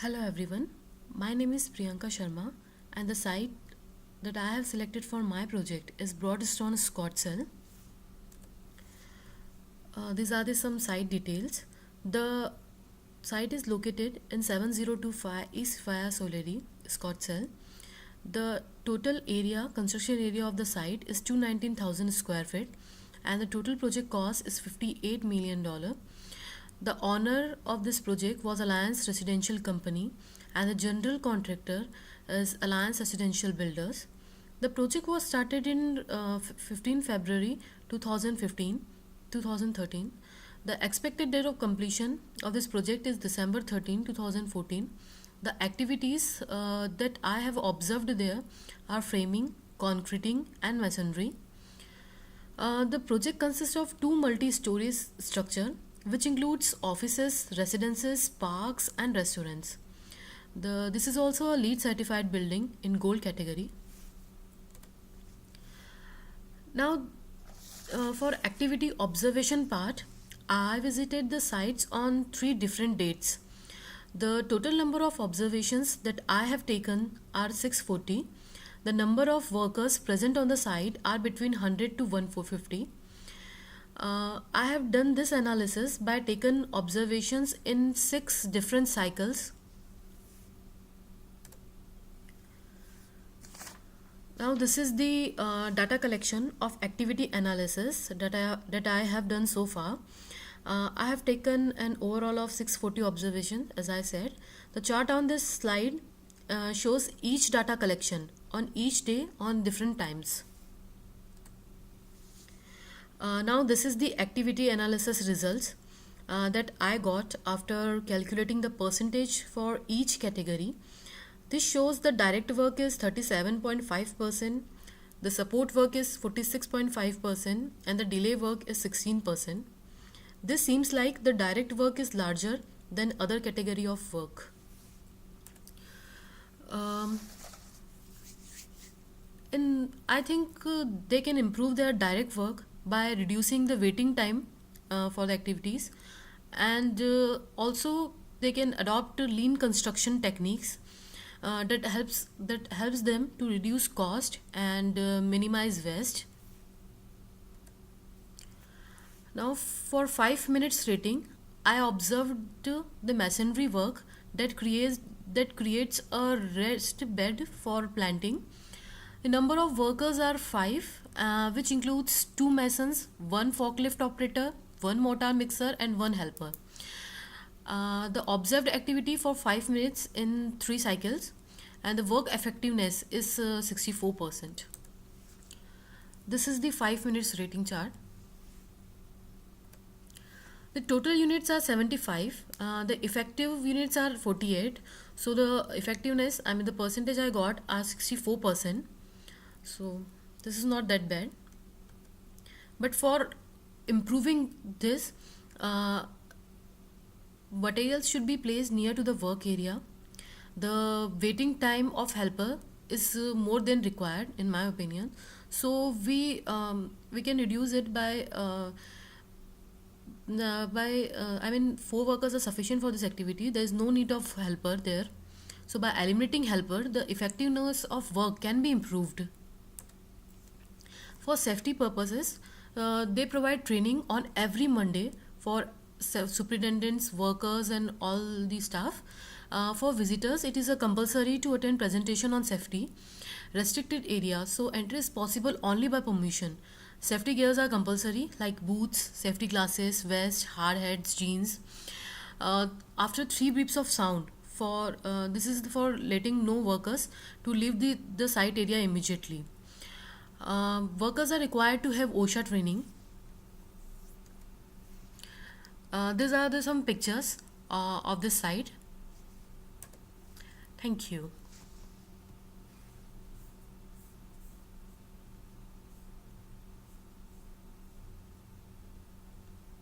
Hello everyone, my name is Priyanka Sharma and the site that I have selected for my project is Broadstone Scott Cell. These are some site details. The site is located in 7025 East Via Soleri, Scott Cell. The total area, construction area of the site is 219,000 square feet and the total project cost is $58 million. The owner of this project was Alliance Residential Company and the general contractor is Alliance Residential Builders. The project was started in 15 February 2015 2013. The expected date of completion of this project is December 13, 2014. The activities that I have observed there are framing, concreting, and masonry. The project consists of two multi-story structure which includes offices, residences, parks, and restaurants. This is also a LEED certified building in gold category. Now, for activity observation part, I visited the sites on 3 different dates. The total number of observations that I have taken are 640. The number of workers present on the site are between 100 to 1450. I have done this analysis by taking observations in 6 different cycles. Now this is the data collection of activity analysis that I have done so far. I have taken an overall of 640 observations, as I said. The chart on this slide shows each data collection on each day on different times. Now this is the activity analysis results that I got after calculating the percentage for each category. This shows the direct work is 37.5%, the support work is 46.5%, and the delay work is 16%. This seems like the direct work is larger than other category of work. I think they can improve their direct work by reducing the waiting time for the activities, and also they can adopt lean construction techniques that helps them to reduce cost and minimize waste. Now for 5 minutes rating, I observed the masonry work that creates a rest bed for planting. The number of workers are 5, which includes 2 masons, 1 forklift operator, 1 mortar mixer, and 1 helper. The observed activity for 5 minutes in 3 cycles, and the work effectiveness is 64%. This is the 5 minutes rating chart. The total units are 75. The effective units are 48. So the effectiveness, the percentage I got are 64%. So this is not that bad. But for improving this, materials should be placed near to the work area. The waiting time of helper is more than required in my opinion. So we can reduce it by 4 workers are sufficient for this activity. There is no need of helper there. So by eliminating helper, the effectiveness of work can be improved. For safety purposes, they provide training on every Monday for superintendents, workers, and all the staff. For visitors, it is a compulsory to attend presentation on safety. Restricted area, so entry is possible only by permission. Safety gears are compulsory like boots, safety glasses, vest, hard hats, jeans. After 3 beeps of sound, this is for letting know workers to leave the site area immediately. Workers are required to have OSHA training. These are some pictures of this site. Thank you.